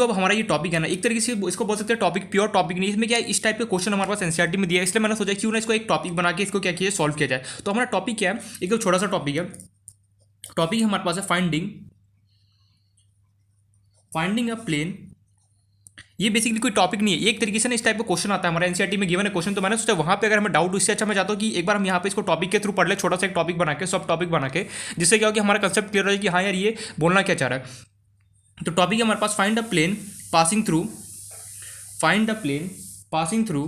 जो अब हमारा ये टॉपिक है ना, एक तरीके से इसको बोल सकते हैं टॉपिक, प्योर टॉपिक नहीं, इसमें क्या है, इस टाइप के क्वेश्चन हमारे पास एनसीईआरटी में दिया है, इसलिए मैंने सोचा क्यों ना इसको एक टॉपिक बना के इसको क्या किया सॉल्व किया जाए। तो हमारा टॉपिक क्या है, एकदम छोटा सा टॉपिक है। टॉपिक हमारे पास है फाइंडिंग अ प्लेन। ये बेसिकली कोई टॉपिक नहीं है, एक तरीके से ना इस टाइप का क्वेश्चन आता है हमारा एनसीईआरटी में गिवन है क्वेश्चन, तो मैंने सोचा वहाँ पे अगर हमें डाउट, इससे अच्छा मैं चाहता हूँ कि एक बार हम यहाँ पे इसको टॉपिक के थ्रू पढ़ ले, छोटा सा एक टॉपिक बना के, सब टॉपिक बना के, जिससे क्या हो कि हमारा कंसेप्ट क्लियर हो जाए कि हाँ यार ये बोलना क्या चाह रहा है। तो टॉपिक है हमारे पास find a plane passing through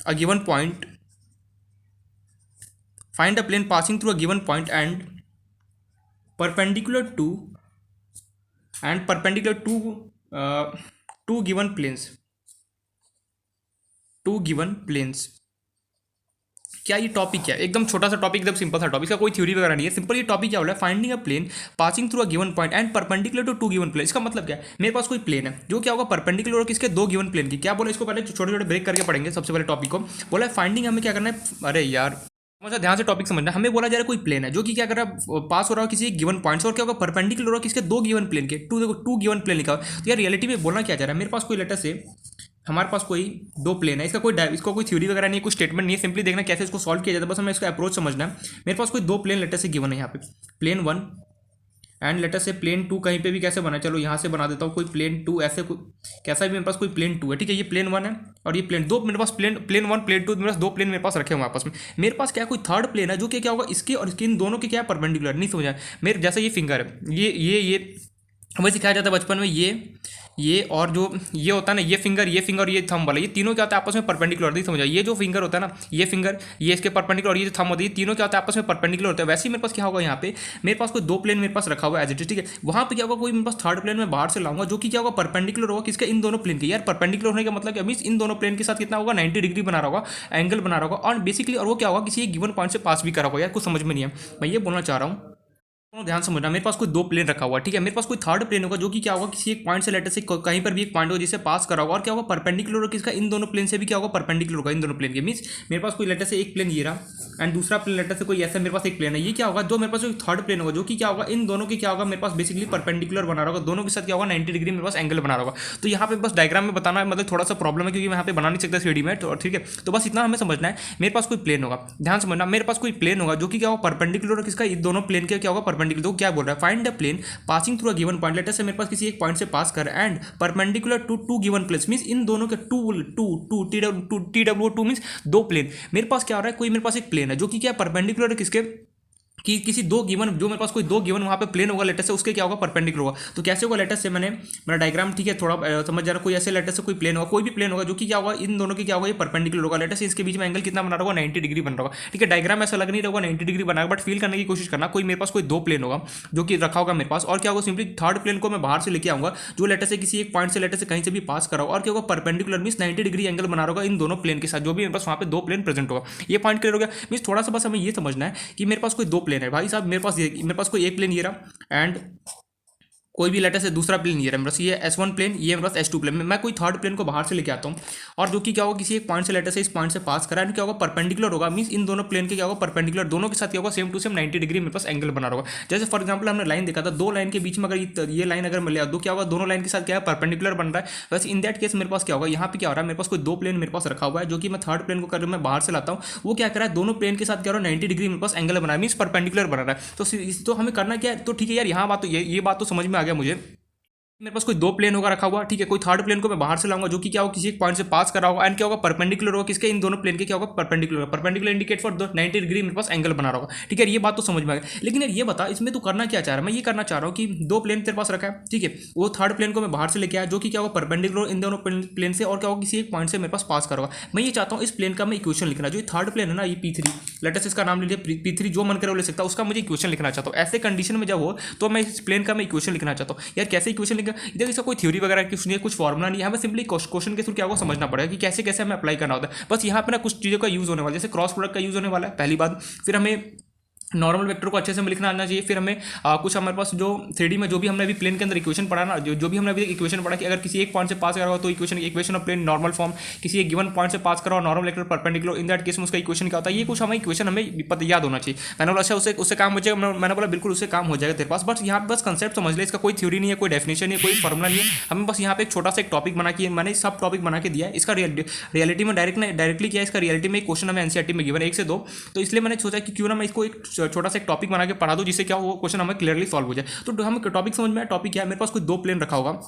a given point, find a plane passing through a given point and perpendicular to two given planes। क्या ये टॉपिक क्या है, एकदम छोटा सा टॉपिक, एकदम सिंपल सा टॉपिक, इसका कोई थ्योरी वगैरह नहीं है, सिंपल ये टॉपिक क्या बोला है, finding a plane passing through a given point and perpendicular to to given plane. इसका मतलब क्या है, मेरे पास कोई प्लेन है जो क्या होगा परपेंडिकुलर और किसके, दो गिवन प्लेन की। क्या बोला, इसको पहले छोटे छोटे ब्रेक करके पढ़ेंगे। सबसे पहले टॉपिक को बोला है फाइंडिंग, हमें क्या करना है, अरे यार मुझे ध्यान से टॉपिक समझना। हमें बोला जा रहा है कोई प्लेन है जो कि क्या कर रहा है, पास हो रहा है किसी गिवन पॉइंट से, और क्या होगा परपेंडिकुलर हो किसके, दो गिवन प्लेन के, टू गिवन प्लेन लिखा हुआ। तो यार रियलिटी में बोलना क्या चाह रहा है, मेरे पास कोई लेटर से, हमारे पास कोई दो प्लेन है, इसका कोई थ्योरी वगैरह नहीं है, कोई स्टेटमेंट नहीं है, सिंपली देखना कैसे इसको सॉल्व किया जाता है, बस हमें इसका अप्रोच समझना है। मेरे पास कोई दो प्लेन लेटर से गिवन है यहाँ पे, प्लेन 1 एंड लेटर से प्लेन 2, कहीं पे भी कैसे बना, चलो यहाँ से बना देता हूँ, कोई प्लेन 2 ऐसे कैसा भी मेरे पास कोई प्लेन 2 है, ठीक है। ये प्लेन 1 है और ये प्लेन 2, मेरे पास प्लेन 1 प्लेन 2, मेरे पास दो प्लेन मेरे पास रखे हुए आपस में। मेरे पास क्या कोई थर्ड प्लेन है जो कि क्या होगा, इसके और इसके इन दोनों के क्या है, परपेंडिकुलर। नहीं समझा मेरे, जैसे ये फिंगर है, ये हमें सिखाया जाता है बचपन में, ये और जो ये होता है ना, ये फिंगर और ये थंब वाला, ये तीनों क्या होता है आपस में परपेंडिकुलर। नहीं समझा, ये जो फिंगर होता है ना, ये फिंगर ये इसके परपेंडिकुलर, और ये जो थंब होती है, ये तीनों क्या होता है आपस में परपेंडिकुलर होता है। वैसे ही मेरे पास क्या होगा, यहाँ पे मेरे पास कोई दो प्लेन मेरे पास रखा हुआ है एज इट इज, ठीक है। वहाँ पे क्या होगा, कोई मेरे पास थर्ड प्लेन में बाहर से लाऊंगा जो कि क्या होगा, परपेंडिकुलर होगा किसके, इन दोनों प्लेन के। यार परपेंडिकुलर होने का मतलब क्या, मींस इन दोनों प्लेन के साथ कितना होगा, 90 डिग्री बना रहा होगा, एंगल बना रहा होगा, और बेसिकली और वो क्या होगा, किसी एक गिवन पॉइंट से पास भी करा होगा। यार कुछ समझ में नहीं है, मैं ये बोलना चाह रहा हूँ, ध्यान समझना। मेरे पास कोई दो प्लेन रखा हुआ है, ठीक है। मेरे पास कोई थर्ड प्लेन होगा जो कि क्या होगा, किसी एक पॉइंट से लेटर से कहीं पर भी एक पॉइंट होगा जिसे पास करा होगा, और क्या होगा परपेंडिकुलर होगा किसका, इन दोनों प्लेन से भी क्या होगा, परपेंडिकुलर होगा इन दोनों प्लेन के। मींस मेरे पास कोई लेटर से एक प्लेन ये रहा एंड दूसरा प्लेन लेटर से कोई ऐसा मेरे पास एक प्लेन है, ये क्या होगा, जो मेरे पास जो थर्ड प्लेन होगा जो कि क्या होगा, इन दोनों की क्या होगा, मेरे पास बेसिकली परपेंडिकुलर बना रहा होगा, दोनों के साथ क्या होगा, 90 डिग्री मेरे पास एंगल बना रहा होगा। तो यहाँ पे बस डायग्राम में बताना मतलब थोड़ा सा प्रॉब्लम है, क्योंकि मैं यहाँ पे बना नहीं सकता 3D में, ठीक है। तो बस इतना हमें समझना है, मेरे पास कोई प्लेन होगा, ध्यान समझना, मेरे पास कोई प्लेन होगा जो कि क्या होगा, परपेंडिकुलर और किसका, इन दोनों प्लेन के क्या होगा, परपेंडिकुलर। तो क्या बोल रहा है, find the plane passing through a given point, later से मेरे पास किसी एक पॉइंट से पास कर and perpendicular to to given planes, means इन दोनों के TW2 मींस दो प्लेन। मेरे पास क्या हो रहा है, कोई मेरे पास एक प्लेन है जो कि क्या परपेंडिकुलर है किसके, कि किसी दो गिवन, जो मेरे पास कोई दो गिवन वहाँ पे प्लेन होगा लेटर से, उसके क्या होगा, परपेंडिकुलर होगा। तो कैसे होगा, लेटर से मैंने मेरा डायग्राम, ठीक है, थोड़ा समझ जा रहा है, कोई ऐसे लेटर से कोई प्लेन होगा, कोई भी प्लेन होगा जो कि क्या होगा, इन दोनों के क्या होगा, ये परपेंडिकुलर होगा, लेटर से इसके बीच में एंगल कितना बना रहा होगा, 90 डिग्री बन रहा होगा, ठीक है। डायग्राम ऐसा लग नहीं रहा होगा 90 डिग्री बना, बट फील करने की कोशिश करना, कोई मेरे पास कोई दो प्लेन होगा जो कि रखा होगा मेरे पास, और क्या होगा, सिंपली थर्ड प्लेन को मैं बाहर से लेके आऊंगा जो लेटर से किसी एक पॉइंट से लेटर से कहीं से भी पास करा होगा, और क्या होगा, परपेंडिकुलर मींस 90 डिग्री एंगल बना रहा होगा इन दोनों प्लेन के साथ, जो भी मेरे पास वहाँ पे दो प्लेन प्रेजेंट होगा। ये पॉइंट क्लियर हो गया। मींस थोड़ा सा बस हमें ये समझना है कि मेरे पास कोई दो प्लेन है भाई साहब, मेरे पास कोई एक प्लेन ये रहा एंड कोई भी लेटर से दूसरा प्लेन ये रहा, मेरे पास ये S1 प्लेन, ये मेरे पास S2 प्लेन। मैं कोई थर्ड प्लेन को बाहर से लेके आता हूँ, और जो कि क्या होगा, किसी एक पॉइंट से लेटर से इस पॉइंट से पास करा, क्या होगा, परपेंडिकुलर होगा, मींस इन दोनों प्लेन के क्या होगा, परपेंडिकुलर, दोनों के साथ क्या होगा, सेम टू सेम 90 डिग्री मेरे पास एंगल बना होगा। जैसे फॉर एग्जाम्पल हमने लाइन देखा था, दो लाइन के बीच में अगर ये लाइन अगर मिल दो क्या होगा, दोनों लाइन के साथ क्या है, परपेंडिकुलर बन रहा है। वैसे इन दैट केस मेरे पास क्या होगा, यहाँ पे क्या हो रहा है, मेरे पास कोई दो प्लेन मेरे पास रखा हुआ है जो कि मैं थर्ड प्लेन को कर मैं बाहर से लाता हूँ, वो क्या कर रहा है, दोनों प्लेन के साथ क्या हो रहा है, 90 डिग्री मेरे पास एंगल बना है, मींस परपेंडिकुलर बना रहा है। तो हमें करना क्या है, तो ठीक है यार, यहाँ बात तो ये बात तो समझ में आ गया मुझे। मेरे पास कोई दो प्लेन होगा रखा हुआ, ठीक है, कोई थर्ड प्लेन को मैं बाहर से लाऊंगा जो कि क्या होगा, किसी एक पॉइंट से पास करा होगा, एंड क्या होगा, परपेंडिकुलर होगा किसके, इन दोनों प्लेन के क्या होगा, परपेंडिकुलर इंडिकेट फॉर 90 डिग्री मेरे पास एंगल बना रहा होगा, ठीक है। ये बात तो समझ में आ गया। लेकिन यार ये बता, इसमें तो करना क्या चाह रहा है, मैं ये करना चाह रहा हूँ कि दो प्लेन तेरे पास रखा है, ठीक है, वो थर्ड प्लेन को मैं बाहर से लेके आया जो कि क्या होगा, परपेंडिकुलर इन दोनों प्लेन से, और क्या होगा, किसी एक पॉइंट से मेरे पास पास करा होगा। मैं ये चाहता हूँ इस प्लेन का मैं इक्वेशन लिखना, जो थर्ड प्लेन है ना, ये P3, लेटेस्ट इसका नाम लीजिए P3, जो मन करे वो ले सकता है, उसका मुझे इक्वेशन लिखना चाहता हूँ। ऐसे कंडीशन में जब हो तो मैं इस प्लेन का मैं इक्वेशन लिखना चाहता हूँ। यार कैसे इक्वेशन लिखा, इधर इसका कोई थ्योरी वगैरह कुछ नहीं है, कुछ फॉर्मुला नहीं है, हमें सिंपली क्वेश्चन के थ्रू क्या होगा समझना पड़ेगा कि कैसे कैसे हमें अप्लाई करना होता है। बस यहाँ पे ना कुछ चीज़ों का यूज़ होने वाला है, जैसे क्रॉस प्रोडक्ट का यूज़ होने वाला है पहली बात, फिर हमें नॉर्मल वेक्टर को अच्छे से हमें लिखना आना चाहिए। फिर हमें कुछ हमारे पास जो 3D में जो भी हमने अभी प्लेन के अंदर इक्वेशन पढ़ा ना, जो भी हमने अभी इक्वेशन पढ़ा कि अगर किसी एक पॉइंट से पास करा हो तो equation of plane normal form, किसी एक गिवन पॉइंट से पास करा हो normal vector perpendicular, in that case में उसका इक्वेशन क्या होता है, ये कुछ हमें इक्वेशन हमें पता याद होना चाहिए। मैंने बोला अच्छा उससे काम हो जाएगा, मैंने बोला बिल्कुल उससे काम हो जाएगा तेरे पास, बट यहाँ पे बस कंसेप्ट समझ ले, इसका कोई थ्योरी नहीं है, कोई डेफिनेशन नहीं है, कोई फॉर्मुला नहीं है, हमें बस यहाँ पे एक छोटा सा एक टॉपिक बना के मैंने सब टॉपिक बना के दिया है। इसका रियलिटी में डायरेक्टली किया, इसका रियलिटी में एक क्वेश्चन हमें एनसीईआरटी में गिवन है 1 से 2, तो इसलिए मैंने सोचा कि क्यों ना मैं इसको एक छोटा सा एक टॉपिक बना के पढ़ा दूं, जिससे क्या वो क्वेश्चन हमें क्लियरली सॉल्व हो जाए। तो हमें टॉपिक समझ में आया, टॉपिक क्या है, मेरे पास कोई 2 प्लेन रखा होगा,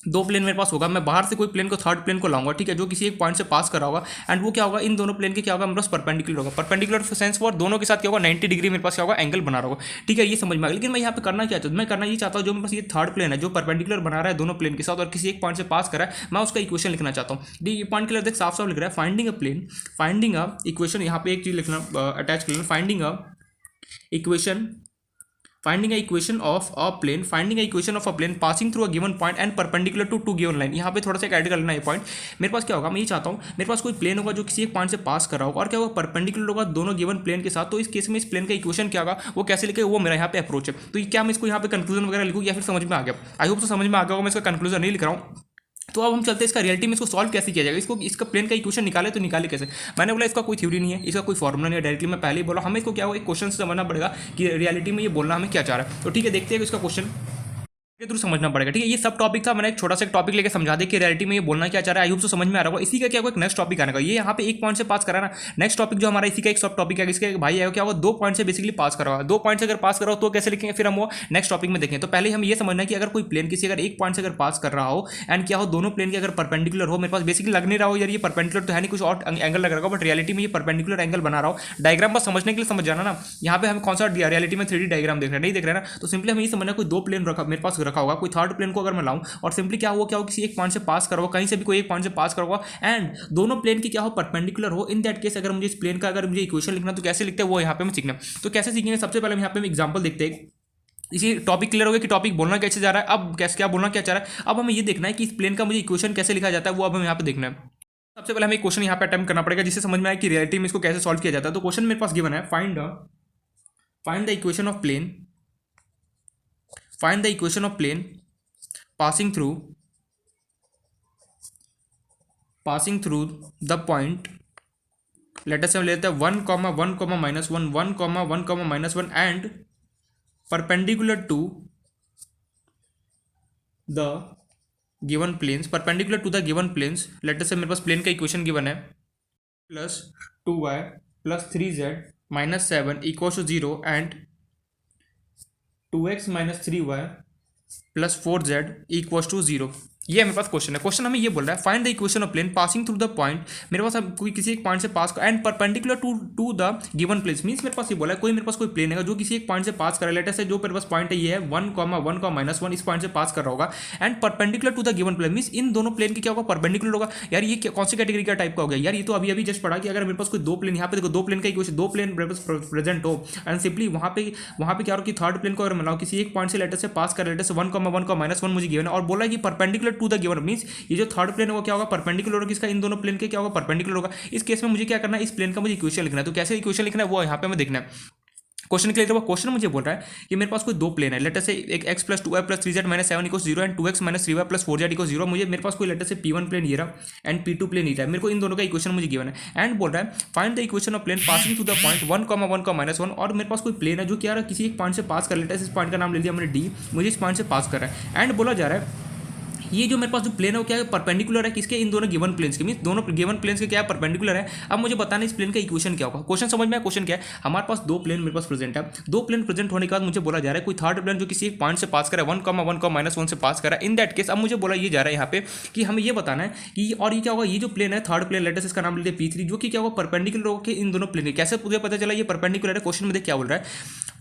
2 प्लेन मेरे पास होगा, मैं बाहर से कोई प्लेन को थर्ड प्लेन को लाऊंगा, ठीक है, जो किसी एक पॉइंट से पास कर रहा होगा, एंड वो क्या होगा, इन दोनों प्लेन के क्या होगा, मेरे पास परपेंडिकुलर होगा, परपेंडिकुलर सेंस फॉर दोनों के साथ क्या होगा 90 डिग्री मेरे पास क्या होगा एंगल बना रहा होगा, ठीक है, ये समझ में आ गया। लेकिन मैं यहाँ पे करना क्या चाहता हूँ, मैं करना ये चाहता हूँ जो मेरे पास ये थर्ड प्लेन है जो परपेंडिकुलर बना रहा है दोनों प्लेन के साथ और किसी एक पॉइंट से पास कर रहा है, मैं उसका इक्वेशन लिखना चाहता हूँ। ये पॉइंट क्लियर देख साफ साफ लिख रहा है, finding a plane, finding a equation, यहाँ पे एक चीज लिखना अटैच कर लेना, finding a equation, finding a equation of a plane, finding a equation of a plane passing through a given point and perpendicular to two given line। यहाँ पे थोड़ा सा एक ऐड कर लेना ये पॉइंट, मेरे पास क्या होगा, मैं ये चाहता हूँ मेरे पास कोई प्लेन होगा जो किसी एक पॉइंट से पास कर रहा होगा और क्या होगा परपेंडिकुलर होगा दोनों गिवन प्लेन के साथ, तो इस केस में इस प्लेन का इक्वेशन क्या होगा, वो कैसे लिखे, वो मेरा यहाँ पे अप्रोच है। तो क्या मैं इसको यहाँ पे कंक्लूजन वगैरह लिखूँ या फिर समझ में आ गया, आई होप तो समझ में आ गया होगा, मैं इसका कंक्लूजन नहीं लिख रहा हूँ। तो अब हम चलते हैं इसका रियलिटी में इसको सॉल्व कैसे किया जाएगा, इसका प्लेन का इक्वेशन निकाले तो निकाले कैसे। मैंने बोला इसका कोई थ्योरी नहीं है, इसका कोई फॉर्मुला नहीं है, डायरेक्टली मैं पहले ही बोला, हमें इसको क्या होगा एक क्वेश्चन से समझना पड़ेगा कि रियलिटी में ये बोलना हमें क्या चाह रहा है। तो ठीक है, देखते हैं इसका क्वेश्चन के थ्रू समझना पड़ेगा, ठीक है। ये सब टॉपिक था, मैंने एक छोटा सा टॉपिक लेके समझा दे कि रियलिटी में ये बोलना क्या चाह रहा है, आई होप तो समझ में आ रहा होगा। इसी का क्या होगा एक नेक्स्ट टॉपिक आने का, ये यहाँ पे एक पॉइंट से पास करा ना, नेक्स्ट टॉपिक जो हमारा इसी का एक सब टॉपिक है, इसके एक भाई है क्या होगा 2 पॉइंट से बेसिकली पास करा होगा, 2 पॉइंट से अगर पास करा हो तो कैसे लिखेंगे, फिर हम वो नेक्स्ट टॉपिक में देखें। तो पहले हम ये समझना है कि अगर कोई प्लेन किसी अगर एक पॉइंट से अगर पास कर रहा हो एंड क्या हो दोनों प्लेन के अगर परपेंडिकुलर हो, मेरे पास बेसिकली लग नहीं रहा हो यार ये परपेंडिकुलर तो है नहीं, कुछ और एंगल लग रहा होगा, बट रियलिटी में ये परपेंडिकुलर एंगल बना रहा हो, डायग्राम बस समझने के लिए समझ जाना ना। यहाँ पे हम कौन सा रियलिटी में 3D डायग्राम देख रहे हैं, नहीं देख रहे ना, तो सिंपली हमें ये समझना कोई 2 प्लेन रखा मेरे पास रखा होगा, कोई थर्ड प्लेन को अगर मैं लाऊं और सिंपली क्या हुआ किसी एक पॉइंट से पास करोगे, कहीं से भी कोई एक पॉइंट से पास करोगा एंड दोनों प्लेन की क्या हो परपेंडिकुलर हो, इन दैट केस अगर मुझे इस प्लेन का अगर मुझे इक्वेशन लिखना तो कैसे लिखते हैं वो यहाँ पे मैं सीखना। तो कैसे सीखेंगे, सबसे पहले हम यहाँ पे एग्जांपल देखते हैं। इसी टॉपिक क्लियर हो गया कि टॉपिक बोलना कैसे जा रहा है, अब कैसे क्या बोलना क्या चाह रहा है, अब हमें ये देखना है कि इस प्लेन का मुझे इक्वेशन कैसे लिखा जाता है, वो अब हमें यहाँ पे देखना है। सबसे पहले हमें एक क्वेश्चन यहाँ पे अटेम्प्ट करना पड़ेगा जिससे समझ में आए कि रियलिटी में इसको कैसे सॉल्व किया जाता है। तो क्वेश्चन मेरे पास गिवन है, find the equation of plane, find the equation of plane passing through the point, let us say लेते हैं 1, 1, -1, 1, 1, -1 and perpendicular to the given planes, perpendicular to the given planes, let us say मेरे पास plane का equation given है plus 2y plus 3z minus 7 equal to 0 and 2x minus 3y plus 4z equal to 0। ये मेरे पास question है। Question हमें ये बोल रहा है find the equation of plane passing through the point, मेरे पास अब कोई किसी एक पॉइंट से पास and perpendicular to the given plane, means मेरे पास ये बोला है कोई मेरे पास कोई प्लेन है जो किसी एक पॉइंट से पास कर रहा है, लेटर से जो मेरे पास पॉइंट है ये है 1, 1, -1 इस पॉइंट से पास कर रहा होगा and perpendicular to the given plane, means इन दोनों प्लेन की क्या होगा परपेंडिकुलर होगा। यार ये कौन सी कैटेगरी का टाइप का हो गया यार, ये तो अभी जस्ट पढ़ा कि अगर मेरे पास कोई 2 प्लेन, यहाँ पे देखो 2 प्लेन का इक्वेशन, 2 प्लेन प्रेजेंट हो एंड सिंपली वहाँ पे क्या हो कि थर्ड प्लेन को अगर मिलाओ किसी एक पॉइंट से लेटर से पास कर, लेटर से 1, 1, -1 मुझे गिवन है और बोला कि perpendicular to the given, means ये जो थर्ड प्लेन होगा क्या होगा परपेंडिकुलर होगा किसका, इन दोनों प्लेन के क्या होगा परपेंडिकुलर होगा। इस केस में मुझे क्या करना है, इस प्लेन का मुझे इक्वेशन लिखना है। तो कैसे इक्वेशन लिखना है वो यहाँ पे हमें देखना है। क्वेश्चन क्लियर हुआ, क्वेश्चन मुझे बोल रहा है कि मेरे पास कोई 2 प्लेन है, लेटर से एक x plus 2y plus 3z minus 7 equal 0 and 2x minus 3y plus 4z equal 0। मुझे मेरे पास कोई लेटर से p1 प्लेन ये रहा एंड p2 प्लेन ये रहा है, मेरे को इन दोनों का इक्वेशन मुझे गिवन है एंड बोल रहा है find the equation of plane passing through the point 1, 1, -1 और मेरे पास कोई प्लेन है जो क्या रहा किसी एक पॉइंट से पास कर, लेटर से इस पॉइंट का नाम ले लिया मैंने d, मुझे इस पॉइंट से पास कर रहा है एंड बोला जा रहा है ये जो मेरे पास जो प्लेन है वो क्या है परपेंडिकुलर है किसके, इन दोनों गिवन प्लेन्स के, मींस दोनों गिवन प्लेन्स के क्या है परपेंडिकुलर है। अब मुझे बताना इस प्लेन का इक्वेशन क्या होगा। क्वेश्चन समझ में आया, क्वेश्चन क्या है, हमारे पास 2 प्लेन मेरे पास प्रेजेंट है, 2 प्लेन प्रेजेंट होने के बाद मुझे बोला जा रहा है कोई थर्ड प्लेन जो किसी एक पॉइंट से पास करा 1, 1, -1 से पास करा, इन दैट केस अब मुझे बोला ये जा रहा है यहाँ पे कि हमें ये बताना है कि और ये क्या होगा, ये जो प्लेन है थर्ड प्लेन लेटर से इसका नाम लेते हैं p3 जो कि क्या होगा परपेंडिकुलर होगा इन दोनों प्लेन के। कैसे मुझे पता चला ये परपेंडिकुलर है, क्वेश्चन में देख क्या बोल रहा है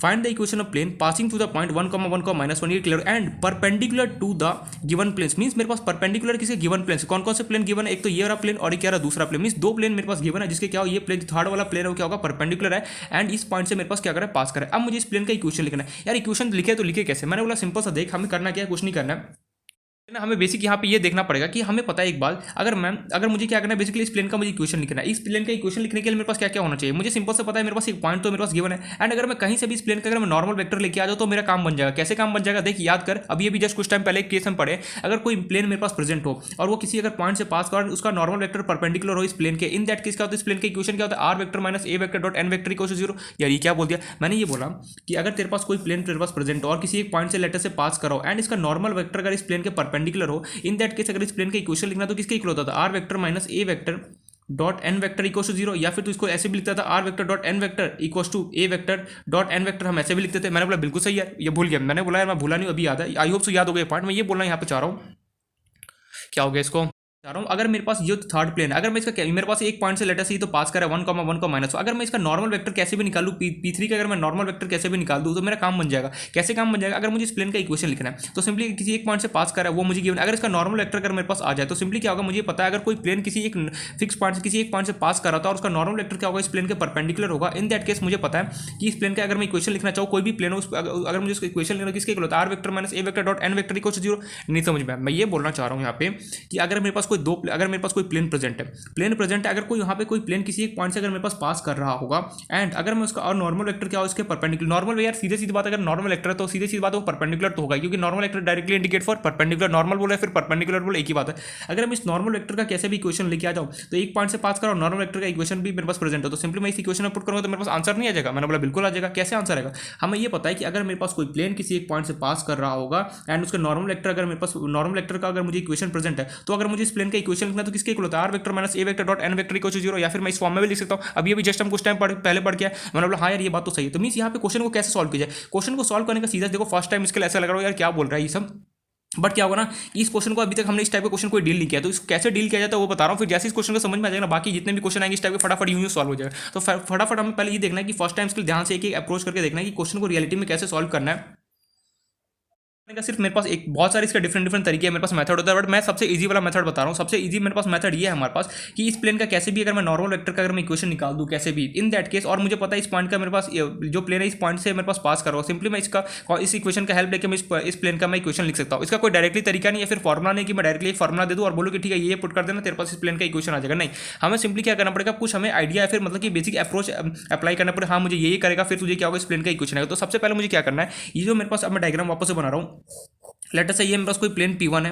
find the equation of plane passing through the point 1, 1, -1 ये clear and perpendicular to the given planes, means मेरे पास परपेंडिकुलर किसी गिवन प्लेन, कौन कौन से प्लेन गिवन है, एक तो ये वाला प्लेन और एक क्या रहा दूसरा प्लेन, मींस 2 प्लेन मेरे पास गिवन है जिसके क्या हो ये प्लेन थर्ड वाला प्लेन है वो क्या होगा परपेंडिकुलर है एंड इस पॉइंट से मेरे पास क्या कर रहा है पास कर रहा है। अब मुझे इस प्लेन का इक्वेशन लिखना है। यार इक्वेशन लिखे तो लिखे कैसे, मैंने बोला सिंपल सा देख हमें करना क्या है, कुछ नहीं करना है, ना हमें बेसिक यहाँ पे ये देखना पड़ेगा कि हमें पता है एक बात, अगर मुझे क्या करना है, बेसिकली इस प्लेन का मुझे इक्वेशन लिखना है। इस प्लेन का इक्वेशन लिखने के लिए मेरे पास क्या क्या होना चाहिए, मुझे सिंपल से पता है, मेरे पास एक पॉइंट तो मेरे पास गिवन है, एंड अगर मैं कहीं से भी इस प्लेन का अगर मैं नॉर्मल वेक्टर लेके आ जाऊँ तो मेरा काम बन जाएगा। कैसे काम बन जाएगा, देख याद कर, अभी अभी जस्ट कुछ टाइम पहले एक केस हम पढ़े, अगर कोई प्लेन मेरे पास प्रेजेंट हो और वो किसी अगर पॉइंट से पास कर, उसका नॉर्मल वेक्टर परपेंडिकुलर हो इस प्लेन के, इन दैट केस क्या होता है, इस प्लेन का इक्वेशन क्या होता है, r vector minus a vector dot n vector equal to 0। यार ये क्या बोल दिया मैंने, ये बोला कि अगर तेरे पास कोई प्लेन तेरे पास प्रेजेंट हो और किसी एक पॉइंट से लेटर से पास करो एंड इसका नॉर्मल वेक्टर अगर इस प्लेन के परपेंडिकुलर हो, इन दैट केस अगर इस प्लेन का इक्वेशन लिखना तो किसके इक्वल होता था, r vector minus a vector dot n vector equal to 0, या फिर तो इसको ऐसे भी लिखता था, r vector dot n vector equal to a vector dot n vector, हम ऐसे भी लिखते थे। मैंने बोला बिल्कुल सही है, ये भूल गया, मैंने बोला यार मैं भूला नहीं, अभी याद है, आई होप सो याद हो गया पार्ट। मैं ये बोलना यहाँ पे चाह रहा हूँ, क्या हो गया इसको चाह रहा हूँ, अगर मेरे पास ये थर्ड प्लेन, अगर मैं इसका मेरे पास एक पॉइंट से लेटर से ही तो पास करा 1, 1 का माइनस, अगर मैं इसका नॉर्मल वेक्टर कैसे भी निकालूँ, P3 का अगर मैं नॉर्मल वेक्टर कैसे भी निकाल दूँ तो मेरा काम बन जाएगा। कैसे काम बन जाएगा, अगर मुझे इस प्लेन का इक्वेशन लिखना है तो सिंपली किसी एक पॉइंट से पास करा है वो मुझे गिवन, अगर इसका नॉर्मल वेक्टर अगर मेरे पास आ जाए तो सिंपली क्या होगा, मुझे पता है अगर कोई प्लेन किसी एक फिक्स पॉइंट से किसी एक पॉइंट से पास कर रहा था और उसका नॉर्मल वेक्टर क्या होगा, इस प्लेन के परपेंडिकुलर होगा, इन दैट केस मुझे पता है कि इस प्लेन का अगर मैं इक्वेशन लिखना चाहूँ, कोई भी प्लेन हो, अगर मुझे उसका इक्वेशन लिखना किसके इक्वल होता है, r vector minus a vector dot n vector equal to 0। नहीं समझ में, मैं ये बोलना चाह रहा हूँ यहाँ पे कि अगर मेरे पास कोई अगर मेरे पास कोई प्लेन प्रेजेंट है, अगर कोई यहाँ पे कोई प्लेन किसी एक पॉइंट से अगर मेरे पास पास कर रहा होगा एंड अगर मैं उसका और नॉर्मल वेक्टर क्या हो इसके परपेंडिकुलर, नॉर्मल यार सीधे सीधी बात, अगर नॉर्मल वेक्टर है तो सीधे सीधी बात वो परपेंडिकुलर तो होगा, क्योंकि normal vector directly indicate for perpendicular, normal बोले फिर परपेंडिकुलर बोले एक ही बात है। अगर मैं इस नॉर्मल वेक्टर का कैसे भी इक्वेशन लेके आ जाऊँ तो एक पॉइंट से पास करो, नॉर्मल वेक्टर का इक्वेशन भी मेरे पास प्रेजेंट हो, तो सिंपली मैं इस इक्वेशन में पुट करूँगा तो मेरे पास आंसर नहीं आ जाएगा। मैंने बोला बिल्कुल आ जाएगा। कैसे आंसर आएगा, हमें ये पता है कि अगर मेरे पास कोई प्लेन किसी एक पॉइंट से पास कर रहा होगा एंड उसका नॉर्मल वेक्टर अगर मेरे पास नॉर्मल वेक्टर का अगर मुझे इक्वेशन प्रेजेंट है, तो अगर मुझे इस प्लेन का इक्वेशन लिखना तो किसके इक्वल होता है, r vector minus a vector dot n vector equal to 0, या फिर मैं इस फॉर्म में भी लिख सकता हूँ। अभी जस्ट हम कुछ टाइम पहले पढ़ के मैंने बोला हाँ यार ये बात तो सही है। तो मीन्स यहाँ पे क्वेश्चन को कैसे सॉल्व किया जाए, क्वेश्चन को सॉल्व करने का सीधा देखो, फर्स्ट टाइम इसके लिए ऐसा लग रहा हो यार क्या बोल रहा है ये सब, बट क्या होगा ना कि इस क्वेश्चन को अभी तक हमने इस टाइप का क्वेश्चन कोई डील नहीं किया, तो इसको कैसे डील किया जाता है वो बता रहा हूँ। फिर जैसे इस क्वेश्चन को समझ में आ जाएगा ना, बाकी जितने भी क्वेश्चन आएंगे इस टाइप के फटाफट यूं सॉल्व हो जाएगा। तो फटाफट हमें पहले ये देखना है कि फर्स्ट टाइम इसके ध्यान से एक अप्रोच करके देखना है कि क्वेश्चन को रियलिटी में कैसे सॉल्व करना है। का सिर्फ मेरे पास एक बहुत सारे इसके डिफरेंट तरीके हैं, मेरे पास मेथड होता है, बट मैं सबसे इजी वाला मेथड बता रहा हूँ। सबसे इजी मेरे पास मेथड ये है हमारे पास कि इस प्लेन का कैसे भी अगर मैं नॉर्मल वेक्टर का अगर मैं इक्वेशन निकाल दूँ कैसे भी, इन दैट केस, और मुझे पता है इस पॉइंट का मेरे पास जो प्लेन है इस पॉइंट से मेरे पास पास कर रहा हूँ, सिंपली मैं इस इक्वेशन का हेल्प लेकर मैं इस प्लेन का मैं इक्वेशन लिख सकता हूँ। इसका कोई डायरेक्टली तरीका नहीं है, फिर फॉर्मुला नहीं कि मैं डायरेक्टली एक फॉर्मुला दे दूँ और बोलूँ कि ठीक है ये पुट कर देना तेरे पास इस प्लेन का इक्वेशन आ जाएगा। नहीं, हमें सिंपली क्या करना पड़ेगा, कुछ हमें आइडिया है, फिर मतलब कि बेसिक अप्रोच अप्लाई करना पड़ेगा। हाँ मुझे ये करेगा फिर तुझे क्या होगा, इस प्लेन का इक्वेशन आएगा। तो सबसे पहले मुझे क्या करना है, ये जो मेरे पास अब मैं डायग्राम वापस से बना रहा हूँ, लेटर से ये मेरे पास कोई प्लेन P1 है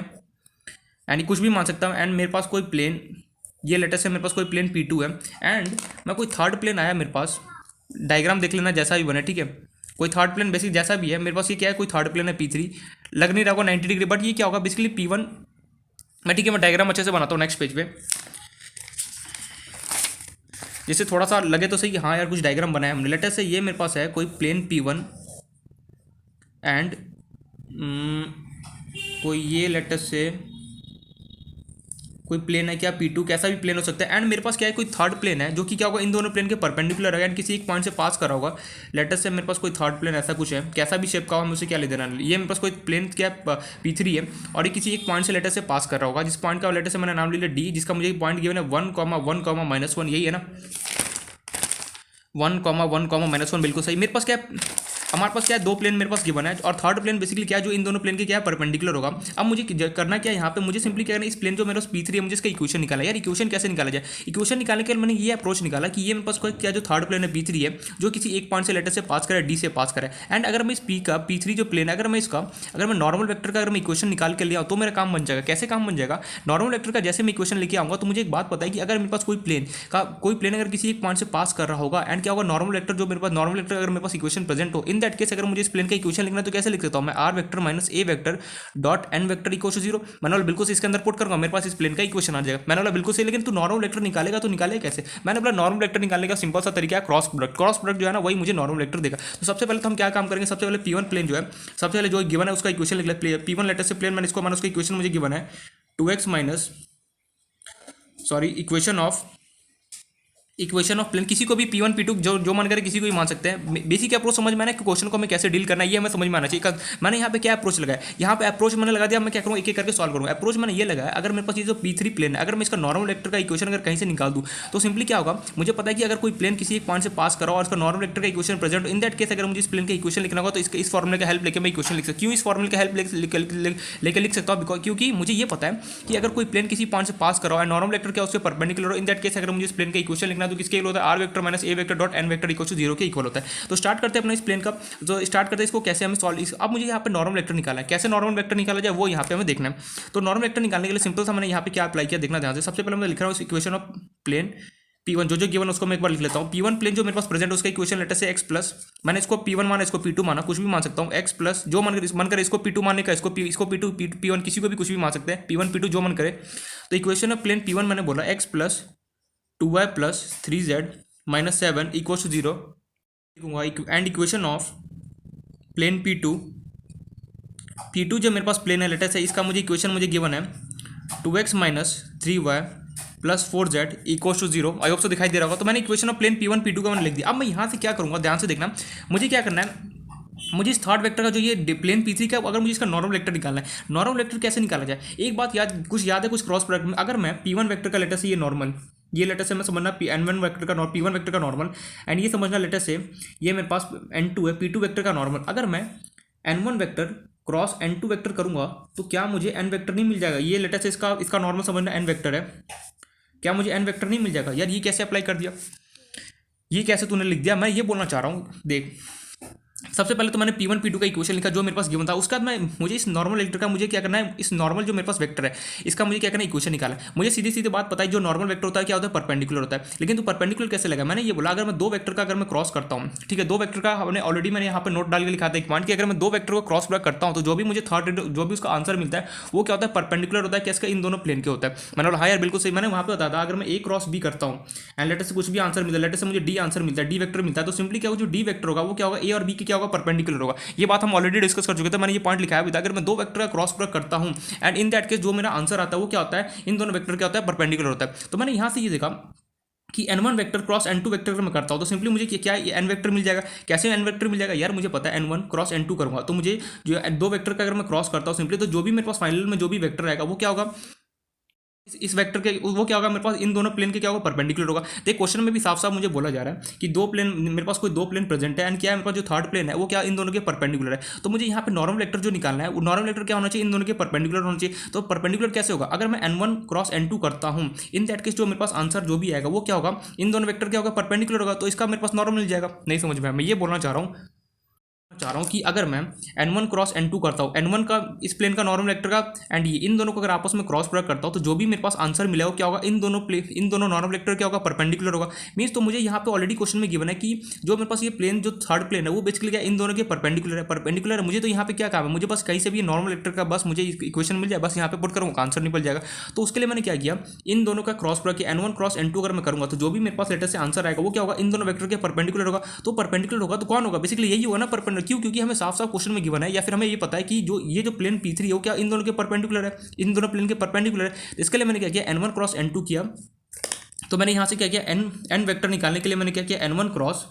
एंड कुछ भी मान सकता हूँ, एंड मेरे पास कोई प्लेन, ये लेटर से मेरे पास कोई प्लेन P2 है, एंड मैं कोई थर्ड प्लेन आया मेरे पास, डायग्राम देख लेना जैसा भी बने, ठीक है, कोई थर्ड प्लेन बेसिक जैसा भी है मेरे पास, ये क्या है कोई थर्ड प्लेन है P3, लग नहीं रहा होगा 90 डिग्री, बट ये क्या होगा बेसिकली P1, मैं ठीक है मैं डायग्राम अच्छे से बनाता हूँ नेक्स्ट पेज पे, जिससे थोड़ा सा लगे तो सही कि हाँ यार कुछ डायग्राम बनाया हमने। लेटर से ये मेरे पास है कोई प्लेन P1 एंड कोई ये लेटर से कोई प्लेन है क्या P2, कैसा भी प्लेन हो सकता है, एंड मेरे पास क्या है कोई थर्ड प्लेन है जो कि क्या होगा इन दोनों प्लेन के परपेंडिकुलर है एंड किसी एक पॉइंट से पास कर रहा होगा। लेटर से मेरे पास कोई थर्ड प्लेन ऐसा कुछ है, कैसा भी शेप का होगा मुझे क्या ले देना। ये मेरे पास कोई प्लेन क्या P3 है और ये किसी एक पॉइंट से लेटर से पास कर रहा होगा, जिस पॉइंट का लेटर से मैंने नाम ले लिया D, जिसका मुझे एक पॉइंट गिवन है 1,1,-1, यही है ना 1,1,-1, बिल्कुल सही। मेरे पास क्या हमारे पास क्या है, दो प्लेन मेरे पास गिवन है और थर्ड प्लेन बेसिकली क्या है जो इन दोनों प्लेन के क्या है परपेंडिकुलर होगा। अब मुझे करना क्या है यहाँ पे, मुझे सिंपली क्या करना है, इस प्लेन जो मेरे पास P3 है मुझे इसका इक्वेशन निकाला। यार इक्वेशन कैसे निकाला जाए, इक्वेशन निकालने के लिए मैंने ये अप्रोच निकाला कि ये मेरे पास क्या जो थर्ड प्लेन है P3 है जो किसी एक पॉइंट से लेटर से पास करे, D से पास करे, एंड अगर मैं इस P3 जो प्लेन है अगर मैं नॉर्मल वेक्टर का अगर मैं इक्वेशन निकाल के ले आऊँ तो मेरा काम बन जाएगा। कैसे काम बन जाएगा, नॉर्मल वेक्टर का जैसे मैं इक्वेशन लेके आऊँगा तो मुझे एक बात पता है कि अगर मेरे पास कोई प्लेन अगर किसी एक पॉइंट से पास कर रहा होगा एंड क्या होगा नॉर्मल वेक्टर जो मेरे पास नॉर्मल वेक्टर अगर मेरे पास इक्वेशन प्रेजेंट हो, इन दैट केस अगर मुझे इस प्लेन का इक्वेशन लिखना तो कैसे लिख सकता हूं मैं, r vector minus a vector dot n vector equal to 0। मैंने बोला बिल्कुल से इसके अंदर पुट करूंगा मेरे पास इस प्लेन का इक्वेशन आ जाएगा। मैंने बोला बिल्कुल सही, लेकिन तू नॉर्मल वेक्टर निकालेगा तो निकालेगा कैसे। मैंने बोला नॉर्मल वेक्टर निकालने का सिंपल सा तरीका है क्रॉस प्रोडक्ट जो है ना वही मुझे नॉर्मल वेक्टर देगा। तो सबसे पहले तो हम क्या काम करेंगे, सबसे पहले P1 प्लेन जो है सबसे पहले जो गिवन है उसका इक्वेशन लिख ले। P1 लेटर से प्लेन मैंने उसका इक्वेशन मुझे गिवन है 2x minus equation of equation of plane किसी को भी P1 P2 जो मन करे किसी को भी मान सकते हैं। बेसिक अप्रोच समझ में आना कि क्वेश्चन को हमें कैसे डील करना है ये हमें समझ में आना चाहिए। मैंने यहाँ पे क्या अप्रोच लगाया, यहाँ पे अप्रोच मैंने लगा दिया, मैं क्या करूँ एक एक करके सॉल्व करूँगा। अप्रोच मैंने ये लगाया, अगर मेरे पास ये जो P3 प्लेन है, अगर मैं इसका नॉर्मल वेक्टर का इक्वेशन अगर कहीं से निकाल दूँ तो सिंपली क्या होगा, मुझे पता है कि अगर कोई प्लेन किसी एक पॉइंट से पास करा और उसका नॉर्मल वेक्टर का equation present, in that case अगर मुझे इस प्लेन का इक्वेशन लिखना होगा तो इस फॉर्मूले का हेल्प लेके मैं इक्वेशन लिख सकता हूँ। क्यों इस फॉर्मूले का हेल्प लेके लिख सकता हूँ, क्योंकि मुझे ये पता है कि अगर कोई प्लेन किसी पॉइंट से पास करा और नॉर्मल वेक्टर क्या उससे परपेंडिकुलर हो, इन दैट केस अगर मुझे इस प्लेन का इक्वेशन लिखना है तो किसके इक्वल होता है, r vector minus a vector dot n vector equal to 0 के इक्वल होता है। तो स्टार्ट करते हैं अपना इस प्लेन का, जो स्टार्ट करते हैं इसको कैसे हमें सॉल्व। अब मुझे यहाँ पे नॉर्मल वेक्टर निकाला है, कैसे नॉर्मल वेक्टर निकाला जाए वो यहाँ पे हमें देखना है। तो नॉर्मल वेक्टर निकालने के लिए सिंपल सा मैंने यहाँ पे क्या अप्लाई किया देखना ध्यान से। सबसे पहले मैं लिख रहा हूँ इक्वेशन ऑफ प्लेन P1 जो गिवन उसको मैं एक बार लिख लेता हूँ। P1 प्लेन जो मेरे पास प्रेजेंट है उसका इक्वेशन लेटर से x प्लस, मैंने इसको P1 माना, इसको P2 माना, कुछ भी मान सकता हूँ, x प्लस जो मन करे इसको P2 मानने का, इसको P2 P1 किसी को भी कुछ भी मान सकते हैं, P1 P2 जो मन करे। तो इक्वेशन ऑफ प्लेन P1 मैंने बोला x plus 2y plus 3z minus 7 equal to 0 लिखूंगा। And equation of plane P2 जो मेरे पास प्लेन है लेटर से, इसका मुझे इक्वेशन मुझे गिवन है 2x minus 3y plus 4z equal to 0। I hope so दिखाई दे रहा होगा। तो मैंने equation of plane P1 P2 का मैंने लिख दिया। अब मैं यहाँ से क्या करूँगा ध्यान से देखना, मुझे क्या करना है, मुझे इस थर्ड वेक्टर का जो ये प्लेन P3 का, अगर मुझे इसका नॉर्मल वेक्टर निकालना है, नॉर्मल वेक्टर कैसे निकाला जाए। एक बात कुछ याद है कुछ क्रॉस प्रोडक्ट में, अगर मैं P1 वेक्टर का लेटर से ये नॉर्मल, ये लेटर से मैं समझना N1 वेक्टर का P1 वेक्टर का नॉर्मल, एंड ये समझना लेटर से ये मेरे पास N2 है P2 वेक्टर का नॉर्मल। अगर मैं N1 vector cross N2 vector करूंगा तो क्या मुझे N वेक्टर नहीं मिल जाएगा। ये लेटर से इसका नॉर्मल समझना N वेक्टर है, क्या मुझे N वेक्टर नहीं मिल जाएगा। यार ये कैसे अप्लाई कर दिया, ये कैसे तूने लिख दिया, मैं ये बोलना चाह रहा हूँ। देख सबसे पहले तो मैंने P1 P2 का इक्वेशन लिखा जो मेरे पास गिवन था, उसके बाद मुझे इस नॉर्मल वेक्टर का मुझे क्या करना है, इस नॉर्मल जो मेरे पास वेक्टर है इसका मुझे क्या करना है, इक्वेशन निकाला है। मुझे सीधी सीधी बात पता है जो नॉर्मल वेक्टर होता है क्या होता है, परपेंडिकुलर होता है। लेकिन तो परपेंडिकुलर कैसे लगा, मैंने ये बोला अगर मैं दो वेक्टर का अगर मैं क्रॉस करता हूँ, ठीक है, दो वेक्टर का हमने ऑलरेडी मैंने यहाँ पर नोट डाल के लिखा था एक पॉइंट कि अगर मैं दो वेक्टर को क्रॉस प्रोडक्ट करता हूँ तो जो भी मुझे थर्ड जो भी उसका आंसर मिलता है वो क्या होता है, परपेंडिकुलर होता है। कैसे, इन दोनों प्लेन के होता है। मैंने बोला हाँ यार बिल्कुल सही, मैंने वहाँ पे बताया था अगर मैं ए क्रॉस बी करता हूँ एंड लेटर से कुछ भी आंसर मिलता है, लेटर से मुझे डी आंसर मिलता है, डी वेक्टर मिलता है, तो सिंपली क्या होगा, जो डी वेक्टर होगा वो क्या होगा, ए और बी के क्या होगा, परपेंडिकुलर होगा। ये बात हम ऑलरेडी डिस्कस कर चुके थे, मैंने ये पॉइंट लिखा है। अगर मैं दो वेक्टर का क्रॉस प्रोडक्ट करता हूं एंड इन दैट केस जो मेरा आंसर आता है वो क्या होता है, इन दोनों वेक्टर क्या होता है, परपेंडिकुलर होता है। तो मैंने यहां से ये देखा कि N1 vector cross N2 vector अगर मैं करता हूं तो सिंपली मुझे क्या N वेक्टर मिल जाएगा। कैसे N वेक्टर मिल जाएगा, यार मुझे पता है N1 क्रॉस N2 करूंगा तो मुझे जो दो वेक्टर का अगर मैं क्रॉस करता हूं सिंपली, तो जो भी मेरे पास फाइनल में जो भी वेक्टर आएगा वो क्या होगा, इस वेक्टर के वो क्या होगा, मेरे पास इन दोनों प्लेन के क्या होगा, परपेंडिकुलर होगा। तो क्वेश्चन में भी साफ साफ मुझे बोला जा रहा है कि दो प्लेन, मेरे पास कोई दो प्लेन प्रेजेंट है एंड क्या है, मेरे पास जो थर्ड प्लेन है वो क्या इन दोनों के परपेंडिकुलर है। तो मुझे यहाँ पे नॉर्मल वेक्टर जो निकालना है वो नॉर्मल वेक्टर क्या होना चाहिए, इन दोनों के परपेंडिकुलर होना चाहिए। तो परपेंडिकुलर कैसे होगा, अगर मैं N1 क्रॉस N2 करता हूँ इन दैट केस जो मेरे पास आंसर जो भी आएगा वो क्या होगा, इन दोनों वेक्टर क्या होगा, परपेंडिकुलर होगा। तो इसका मेरे पास नॉर्मल मिल जाएगा। नहीं समझ में, मैं ये बोलना चाह रहा हूँ कि अगर मैं N1 क्रॉस N2 करता हूँ, N1 का इस प्लेन का नॉर्मल वेक्टर का एंड ये इन दोनों को अगर आपस में क्रॉस प्रोडक्ट करता हूँ तो जो भी मेरे पास आंसर मिला हो क्या होगा, इन दोनों नॉर्मल वेक्टर क्या होगा, परपेंडिकुलर होगा। मीन्स तो मुझे यहाँ पे ऑलरेडी क्वेश्चन में गिवन है कि जो मेरे पास ये प्लेन जो थर्ड प्लेन है वो बेसिकली क्या इन दोनों के परपेंडिकुलर है। मुझे तो यहाँ पे क्या काम है, मुझे बस कहीं से भी नॉर्मल वेक्टर का बस मुझे इक्वेशन मिल जाए, बस यहाँ पे पुट करूँगा आंसर निकल जाएगा। तो उसके लिए मैंने क्या किया, इन दोनों का cross product N1 cross N2 अगर मैं करूँगा तो जो भी मेरे पास लेटर से आंसर आएगा वो क्या होगा, इन दोनों वेक्टर के परपेंडिकुलर होगा। तो परपेंडिकुलर होगा तो कौन होगा, बेसिकली यही होगा ना परपेंडिकुलर। क्यों, क्योंकि हमें साफ साफ क्वेश्चन में गिवन है या फिर हमें ये पता है कि जो प्लेन P3 है वो क्या इन दोनों के परपेंडिकुलर है, इन दोनों प्लेन के परपेंडिकुलर है। तो इसके लिए मैंने क्या किया, N1 क्रॉस N2 किया। तो मैंने यहाँ से क्या किया, एन वेक्टर निकालने के लिए मैंने क्या किया, N1 क्रॉस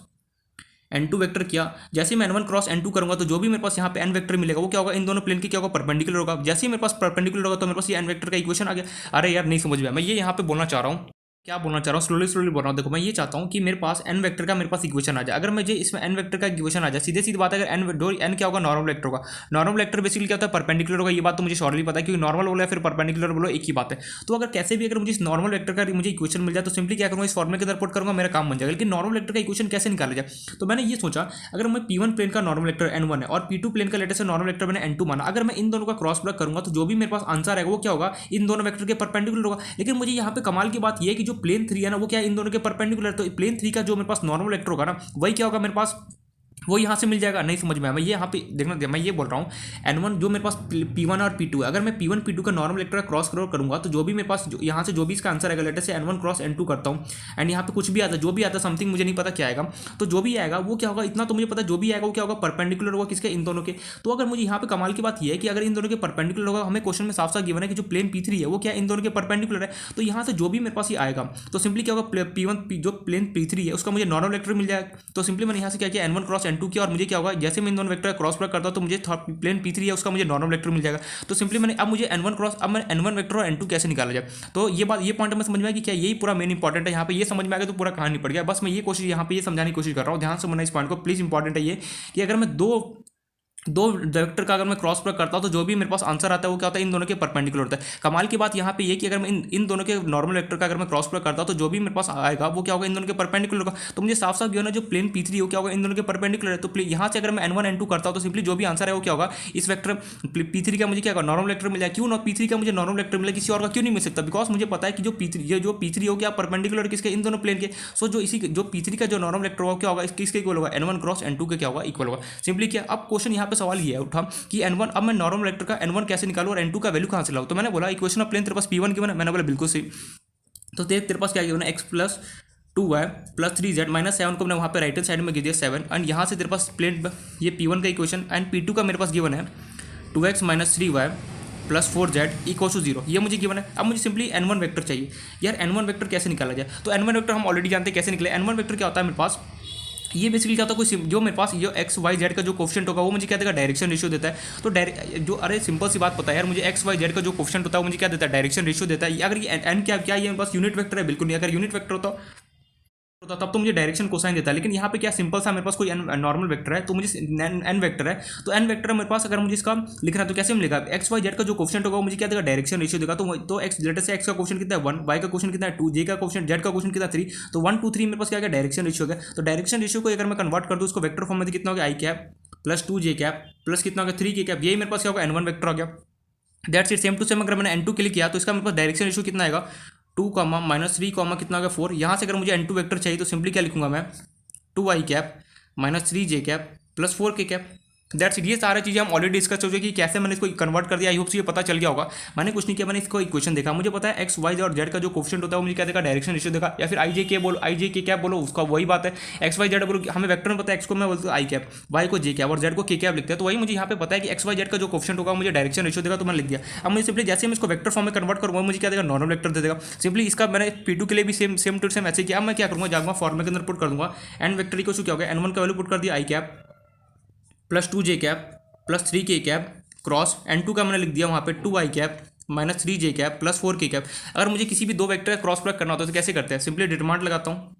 N2 वेक्टर किया। जैसे ही मैं N1 क्रॉस N2 करूंगा तो जो भी मेरे पास यहाँ पे N वेक्टर मिलेगा वो क्या होगा, इन दोनों प्लेन के क्या होगा, परपेंडिकुलर होगा। जैसे ही मेरे पास परपेंडिकुलर होगा तो मेरे पास ये N वेक्टर का इक्वेशन आ गया। अरे यार नहीं समझ में, मैं ये यहाँ पे बोलना चाह रहा हूँ, क्या बोलना चाह रहा हूँ, स्लोली बोल रहा हूँ। देखो मैं ये चाहता हूँ कि मेरे पास N वेक्टर का मेरे पास इक्वेशन आ जाए। अगर मुझे इसमें N वेक्टर का इक्वेशन आ जाए, सीधे सीधी बात है, अगर N क्या होगा, नॉर्मल वेक्टर होगा। नॉर्मल वेक्टर बेसिकली क्या होता है, परपेंडिकुलर होगा। ये बात तो मुझे शॉर्टली पता है क्योंकि नॉर्मल बोलो या फिर परपेंडिकुलर बोलो एक ही बात है। तो अगर कैसे भी अगर मुझे इस नॉर्मल वेक्टर का मुझे इक्वेशन मिल जाए तो सिंपली क्या करूँगा, इस फॉर्मूले के अंदर पुट करूँगा, मेरा काम बन जाएगा। लेकिन नॉर्मल वेक्टर का इक्वेशन कैसे निकाला जाए, तो मैंने ये सोचा अगर मैं P1 प्लेन का नॉर्मल वेक्टर N1 है और P2 प्लेन का लेटर से नॉर्मल वेक्टर मैंने N2 माना, अगर मैं इन दोनों का क्रॉस प्रोडक्ट करूंगा तो जो भी मेरे पास आंसर आएगा वो क्या होगा, इन दोनों वेक्टर के परपेंडिकुलर होगा। लेकिन मुझे यहाँ पे कमाल की बात यह है कि जो प्लेन 3 है ना वो क्या इन दोनों के परपेंडिकुलर। तो प्लेन 3 का जो मेरे पास नॉर्मल वेक्टर होगा ना वही क्या होगा, मेरे पास वो यहाँ से मिल जाएगा, नहीं समझ में आया। मैं ये यहाँ पे देखना, मैं ये बोल रहा हूँ N1 जो मेरे पास P1 और P2 है, अगर मैं P1 P2 का नॉर्मल वेक्टर क्रॉस करूँगा तो जो भी मेरे पास यहाँ से जो भी इसका आंसर आएगा, लेटर से N1 क्रॉस N2 करता हूँ एंड यहाँ पे कुछ भी आता है, जो भी आता है समथिंग मुझे नहीं पता क्या आएगा, तो जो भी आएगा वो क्या होगा, इतना तो मुझे पता है जो भी आएगा वो क्या होगा, परपेंडिकुलर होगा किसके, इन दोनों के। तो अगर मुझे यहाँ पे कमाल की बात यह है कि अगर इन दोनों के परपेंडिकुलर होगा, हमें क्वेश्चन में साफ साफ गिवन है कि जो प्लेन P3 है वो क्या इन दोनों के परपेंडिकुलर है, तो यहाँ से जो भी मेरे पास ये आएगा तो सिंपली क्या होगा, P1 जो प्लेन P3 है उसका मुझे नॉर्मल वेक्टर मिल जाएगा। तो सिंपली मैंने यहाँ से क्या किया, N1 क्रॉस N2 किया और मुझे क्या होगा, जैसे मैं इन दोनों वेक्टर क्रॉस प्रोडक्ट करता हूँ तो मुझे प्लेन P3 है उसका मुझे नॉर्मल वेक्टर मिल जाएगा। तो सिंपली मैंने अब मुझे N1 क्रॉस, अब मैं N1 वेक्टर और N2 कैसे निकाला जाए, तो ये बात, ये पॉइंट में समझ में आया कि क्या यही पूरा मेन इंपॉर्टेंट है। यहाँ पे ये समझ में आ गया तो पूरा कहानी पड़ गया। बस मैं ये कोशिश यहाँ पे ये समझाने की कोशिश कर रहा हूँ, ध्यान से समझना इस पॉइंट को प्लीज। इंपॉर्टेंट है ये कि अगर मैं दो वेक्टर का अगर मैं क्रॉस प्रोडक्ट करता हूं तो जो भी मेरे पास आंसर आता है वो क्या होता है, इन दोनों के परपेंडिकुलर होता है। कमाल की बात यहाँ पे ये कि अगर मैं इन दोनों के नॉर्मल वेक्टर का अगर मैं क्रॉस प्रोडक्ट करता हूं तो जो भी मेरे पास आएगा वो क्या होगा, इन दोनों के परपेंडिकुलर होगा। तो मुझे साफ साफ ना जो प्लेन P3 हो क्या होगा, इन दोनों के परपेंडिकुलर है। तो यहाँ से अगर मैं N1 N2 करता हूँ तो सिंपली जो भी आंसर है वो क्या होगा, इस वेक्टर P3 का मुझे क्या होगा, नॉर्मल वेक्टर मिला। क्यों ना P3 का मुझे नॉर्मल वेक्टर मिला, किसी और का क्यों नहीं मिल सकता, बिकॉज मुझे पता है कि जो P3 हो गया परपेंडिकुलर किसके, इन दोनों प्लेन के। सो जो इसी जो P3 का जो नॉर्मल वेक्टर होगा क्या होगा, किसके इक्वल होगा, N1 क्रॉस N2 के क्या होगा, इक्वल होगा। सिंपली क्या, अब क्वेश्चन यहाँ पे सवाल ये है उठा कि N1, अब मैं नॉर्मल वेक्टर का N1 कैसे निकालूं और N2 का वैल्यू कहां से लाऊं। तो मैंने बोला इक्वेशन ऑफ प्लेन तेरे पास P1 गिवन है, मैंने बोला बिल्कुल सही। तो तेरे पास क्या गिवन है, x plus 2y plus 3z minus 7 को मैंने वहाँ पे राइट हैंड साइड में गिर दिया 7 एंड यहाँ से तेरे पास प्लेन ये P1 का इक्वेशन एंड P2 का मेरे पास गिवन है 2x minus 3y plus 4z equal to 0, ये मुझे गिवन है। अब मुझे सिंपली N1 वेक्टर चाहिए। यार N1 वेक्टर कैसे निकाला जाए, तो N1 वेक्टर हम ऑलरेडी जानते हैं कैसे निकले। N1 वेक्टर क्या होता है मेरे पास, ये बेसिकली क्या होता है, कोई जो मेरे पास जो एक्स वाई जेड का जो कोफिशिएंट होगा वो मुझे क्या देगा, डायरेक्शन रेशियो देता है। तो जो अरे सिंपल सी बात पता है यार, मुझे एक्स वाई जेड का जो कोफिशिएंट होता है वो मुझे क्या देता है, डायरेक्शन रेशियो देता है। अगर ये एन क्या ये मेरे पास यूनिट वेक्टर है, बिल्कुल नहीं। अगर यूनिट वेक्टर होता तब तो मुझे डायरेक्शन कोसाइन देता है, लेकिन यहाँ पे क्या सिंपल सा मेरे पास कोई नॉर्मल वेक्टर है तो मुझे एन वेक्टर है, तो एन वेक्टर मेरे पास अगर मुझे इसका लिखना है तो कैसे मिलेगा, एक्स वाई जेड का जो कोफिशिएंट होगा वो मुझे क्या देगा, डायरेक्शन रेशियो देगा। तो एक्स लेटर से एक्स का कोफिशिएंट कितना है 1, वाई का कोफिशिएंट कितना है 2, जे का कोफिशिएंट, जेड का कोफिशिएंट कितना 3, तो 1 2 3 मेरे पास क्या है, डायरेक्शन रेशियो हो गया। तो डायरेक्शन रेशियो को अगर मैं कन्वर्ट कर दूँ उसको वेक्टर फॉर्म में कितना हो गया, आई cap plus 2 j cap plus कितना हो गया 3 के कैप, यही मेरे पास क्या होगा N1 वेक्टर हो गया। That's it, same to same. अगर मैंने N2 के लिए किया तो इसका मेरे पास डायरेक्शन रेशियो कितना आएगा 2 कॉमा माइनस 3 कॉमा कितना होगा 4। यहाँ से अगर मुझे N2 वेक्टर चाहिए तो सिंपली क्या लिखूंगा मैं 2i cap minus 3j cap plus 4k cap. That's it. ये सारी चीज़ें हम ऑलरेडी डिस्कस हो चुकी कि कैसे मैंने इसको कन्वर्ट कर दिया। आई होप से ये पता चल गया होगा। मैंने कुछ नहीं किया, मैंने इसको इक्वेशन देखा, मुझे पता है एक्स वाई और जेड का जो कोफिशिएंट होता है वो मुझे क्या देगा, डायरेक्शन रेशियो देगा, या फिर आई जे के कैप बोलो, उसका वही बात है। एक्स वाई जेड बोलो, हमें वेक्टर में पता है एक्स को मैं बोलता हूँ आई कैप, वाई को जे कैप और जेड को के कैप लिखते हैं। तो वही मुझे यहाँ पे पता है कि एक्स वाई जेड का जो कोफिशिएंट होगा मुझे डायरेक्शन रेशियो देगा, तो मैंने लिख दिया। अब मुझे सिंपली जैसे मैं इसको वेक्टर फॉर्म में कन्वर्ट करूँगा मुझे क्या देगा, नॉर्मल वेक्टर दे देगा। सिंपली इसका मैंने P2 के लिए भी सेम टू सेम ऐसे किया। अब मैं क्या करूँगा, जाऊँगा फॉर्म के अंदर पुट कर दूंगा एन वेक्टर को क्या होगा, N1 का वैल्यू पुट कर दिया I cap plus 2j cap plus 3k cap cross N2 का मैंने लिख दिया वहाँ पे 2i cap minus 3j cap plus 4k cap. अगर मुझे किसी भी दो वेक्टर का क्रॉस प्रोडक्ट करना होता है तो कैसे करते हैं, सिंपली डिटरमिनेंट लगाता हूँ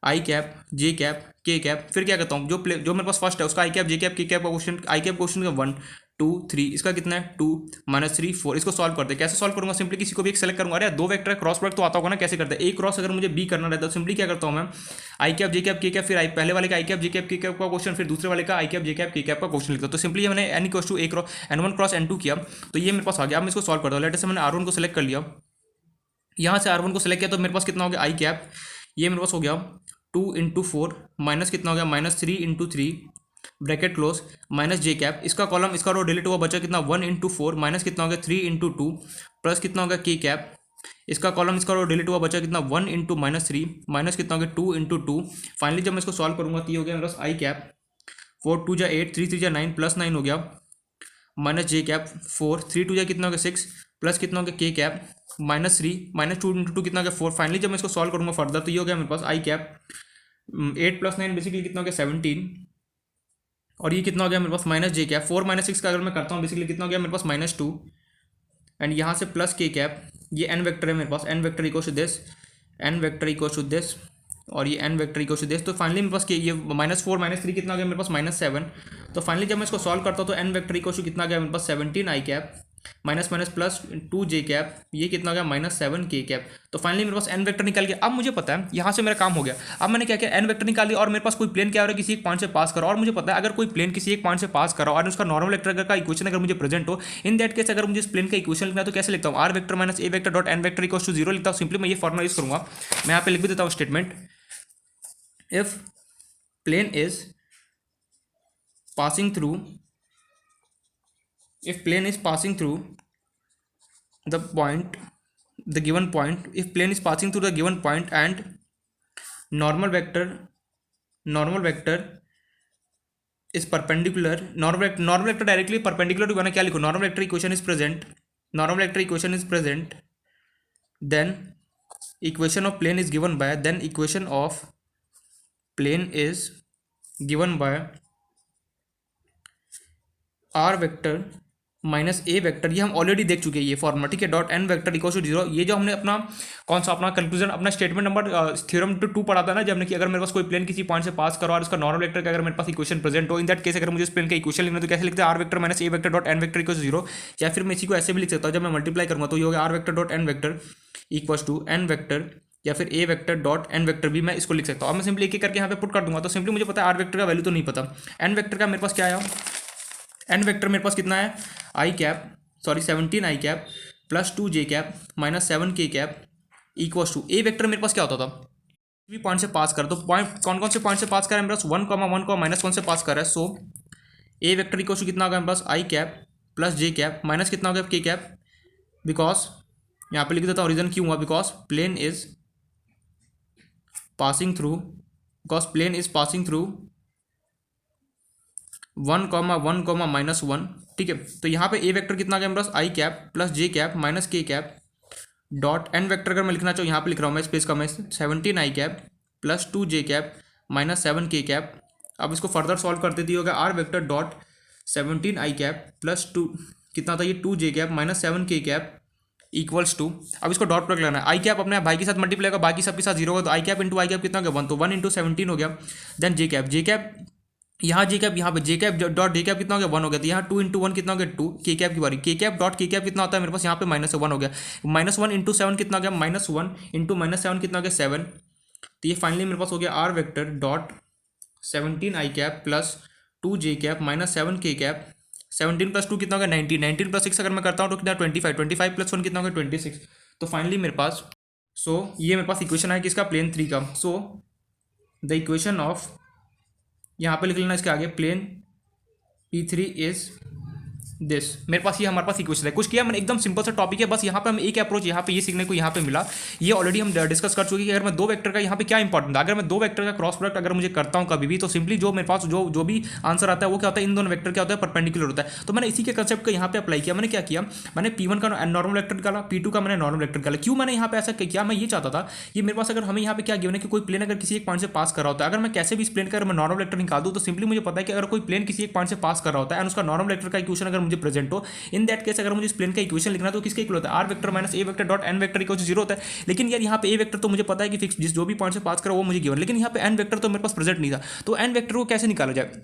आई cap j cap k cap, फिर क्या करता हूँ जो मेरे पास फर्स्ट है उसका आई cap j cap k cap का क्वेश्चन, आई कैप क्वेश्चन का 1 2 3, इसका कितना है 2 माइनस 3 4। इसको सॉल्व करते हैं। कैसे सॉल्व करूंगा, सिंपली किसी को भी एक सेलेक्ट करूंगा। अरे दो वेक्टर क्रॉस प्रोडक्ट तो आता होगा ना, कैसे करते हैं, ए क्रॉस अगर मुझे बी करना रहता है तो सिंपली क्या करता हूँ मैं i cap j cap k cap, फिर पहले वाले का i cap j cap k cap का क्वेश्चन, फिर दूसरे वाले का i cap j cap k cap का क्वेश्चन लिखता हूँ। तो सिंपली मैंने n equals to a cross N1 cross N2 किया तो ये मेरे पास आ गया। अब मैं इसको सॉल्व करता हूँ। लेटर से मैंने R1 को सेलेक्ट कर लिया, यहाँ से R1 को सेलेक्ट किया तो मेरे पास कितना हो गया आई कैप, ये मेरे पास हो गया 2 इंटू 4 माइनस कितना हो गया minus 3 into 3 bracket close minus J cap, इसका कॉलम इसका रो डिलीट हुआ, बचा कितना 1 इंटू 4 माइनस कितना हो गया 3 इंटू 2 प्लस कितना हो गया के कैप, इसका कॉलम इसका रो डिलीट हुआ, बचा कितना 1 इंटू माइनस 3 माइनस कितना हो गया 2 इंटू 2। फाइनली जब मैं इसको सॉल्व करूंगा तो ये हो गया मेरे पास आई कैप 4 2 जा 8 3 3 जा 9 प्लस 9 हो गया माइनस जे कैप 4 3 2 जा कितना हो गया 6 प्लस कितना हो गया के कैप माइनस 3 माइनस 2 इंटू 2 कितना हो गया 4। फाइनली जब मैं इसको सॉल्व करूंगा फर्दर तो ये हो गया मेरे पास आई कैप 8 प्लस 9 बेसिकली कितना हो गया 17 और ये कितना हो गया मेरे पास माइनस जे कैप 4 माइनस 6 का अगर मैं करता हूँ बेसिकली कितना हो गया मेरे पास माइनस 2 एंड यहाँ से प्लस के कैप, ये एन वेक्टर है मेरे पास, N vector equal to this, N vector equal to this और ये N vector equal to this. तो फाइनली मेरे पास ये माइनस 4 माइनस 3 कितना हो गया मेरे पास माइनस 7। तो फाइनली जब मैं इसको सॉल्व करता हूँ तो एन वेक्टर इक्वल टू कितना गया मेरे पास 17 i cap minus minus plus 2 j cap, ये कितना हो गया माइनस 7 के कैप। तो फाइनली मेरे पास एन वेक्टर निकल गया। अब मुझे पता है यहाँ से मेरा काम हो गया। अब मैंने क्या किया, एन वेक्टर निकाल दिया और मेरे पास कोई प्लेन क्या हो रहा है किसी एक पॉइंट से पास करो, और मुझे पता है अगर कोई प्लेन किसी एक पॉइंट से पास करो और उसका नॉर्मल वेक्टर का इक्वेशन अगर मुझे प्रेजेंट हो, इन दैट केस अगर मुझे इस प्लेन का इक्वेशन लिखना है तो कैसे लिखता हूँ, r vector minus a vector dot n vector equal to 0 लिखता हूँ। सिंपली मैं ये फॉर्मुला यूज करूंगा, मैं यहाँ पे लिख भी देता हूँ statement, if plane is passing through, if plane is passing through the point, the given point, if plane is passing through the given point and normal vector is perpendicular, normal vector directly perpendicular to one, क्या लिखो, normal vector equation is present, then equation of plane is given by, then equation of plane is given by r vector minus a vector, ये हम already देख चुके हैं ये formula, ठीक है। Dot n vector equal to 0, ये जो हमने अपना कौन सा अपना कंक्लूजन, अपना स्टेटमेंट नंबर थ्योरम 2 पढ़ा था ना, जब हमने कि अगर मेरे पास कोई प्लेन किसी पॉइंट से पास करो और उसका नॉर्मल वेक्टर का अगर मेरे पास इक्वेशन प्रेजेंट हो, इन दैट केस अगर मुझे इस प्लेन का इक्वेशन लिखना तो कैसे लिखते हैं, r vector minus a vector dot n vector equal to 0, या फिर मैं इसी को ऐसे भी लिख सकता हूँ, जब मैं मल्टीप्लाई करूँगा तो ये होगा r vector dot n vector equal to n vector, या फिर a vector dot n vector भी मैं इसको लिख सकता हूँ। अब मैं सिंपली एक एक करके यहाँ पे पुट कर दूंगा, तो सिंपली मुझे पता है आर वेक्टर का वैल्यू तो नहीं पता, एन वेक्टर का मेरे पास क्या आया, एन वेक्टर मेरे पास कितना है, i cap, sorry 17 i cap plus 2 j cap minus 7 k cap equals to, a vector मेरे पास क्या होता था, भी पॉइंट से पास कर, तो पॉइंट कौन कौन से पॉइंट से पास कर रहा है मेरे पास, 1, 1, माइनस 1 से पास कर रहा है, सो ए वेक्टर इक्वल्स टू कितना होगा मेरे पास, आई कैप प्लस जे कैप माइनस कितना होगा के कैप, बिकॉज यहाँ पे लिख देता हूँ रीजन क्यों हुआ, because plane is passing through, 1, minus 1, ठीक है। तो यहाँ पे ए वेक्टर कितना आ गया मेरे पास, आई कैप प्लस जे कैप माइनस के कैप डॉट एन वेक्टर अगर मैं लिखना चाहूँ, यहाँ पे लिख रहा हूँ मैं स्पेस का, मैं 17 i cap plus 2 j cap minus 7 k cap. अब इसको फर्दर सॉल्व करते दिए होगा r vector dot 17 i cap plus 2 कितना था ये 2 j cap minus 7 k cap equals to, अब इसको डॉट प्रोडक्ट लेना है, आई कैप अपने भाई के साथ मल्टीप्लाई होगा, बाकी सबके साथ 0 होगा, तो आई कैप इंटू आई कैप कितना हो गया 1, तो 1 इंटू 17 हो गया, देन जे कैप यहाँ जे कैप, यहाँ पे जे कैप डॉट जे कैप कितना हो गया 1 हो गया, तो यहाँ 2 इंटू 1 कितना हो गया 2, के कैप की बारी, के कैप डॉट के कैप कितना होता है मेरे पास यहाँ पे माइनस 1 हो गया, माइनस 1 इंटू 7 कितना हो गया, माइनस 1 इंटू माइनस 7 कितना हो गया 7, तो ये फाइनली मेरे पास हो गया r vector dot 17 i cap plus 2 j cap minus 7 k cap, 17 plus 2 कितना हो गया 19, 19 प्लस 6 अगर मैं करता हूँ तो कितना 25, 25 प्लस 1 कितना हो गया 26, तो फाइनली मेरे पास ये मेरे पास इक्वेशन है किसका, प्लेन 3 का। सो द इक्वेशन ऑफ, यहाँ पे लिख लेना इसके आगे, प्लेन P3 इज दिस, मेरे पास ये हमारे पास इक्वेशन है, कुछ किया मैंने, एकदम सिंपल सा टॉपिक है, बस यहाँ पे हमें एक अप्रोच यहाँ पे ये सीखने को यहाँ पे मिला, ये ऑलरेडी हम डिस्कस कर चुके हैं कि अगर मैं दो वेक्टर का यहाँ पे क्या इंपॉर्टेंट है, अगर मैं दो वेक्टर का क्रॉस प्रोडक्ट अगर मुझे करता हूँ कभी भी, तो सिंपली जो मेरे पास जो भी आंसर आता है वो क्या होता है, इन दोनों वेक्टर क्या होता है, परपेंडिकुलर होता है। तो मैंने इसी के कंसेप्ट को यहाँ पे अप्लाई किया, मैंने क्या किया, मैंने P1 का नॉर्मल वेक्टर निकाला, P2 का मैंने नॉर्मल वेक्टर निकाला। क्यों मैंने यहाँ पे ऐसा किया, मैं ये चाहता था कि मेरे पास अगर हमें यहाँ पे क्या गिवन है कि कोई प्लेन अगर किसी एक पॉइंट से पास कर रहा होता है, अगर मैं कैसे भी इस प्लेन का अगर मैं नॉर्मल वेक्टर निकाल दूँ, तो सिंपली मुझे पता है कि अगर कोई प्लेन किसी एक पॉइंट से पास कर रहा होता है एंड उसका नॉर्मल वेक्टर का इक्वेशन अगर मुझे प्रेजेंट हो, इन दैट केस अगर मुझे इस प्लेन का इक्वेशन लिखना तो किसके इक्वल होता है, r vector minus a vector dot n vector equal to 0 होता है। लेकिन यार यहाँ पे ए वेक्टर तो मुझे पता है कि फिक्स जिस जो भी पॉइंट से पास करो वो मुझे गिवन, लेकिन यहाँ पे एन वेक्टर तो मेरे पास प्रेजेंट नहीं था, तो एन वेक्टर को कैसे निकाला जाए,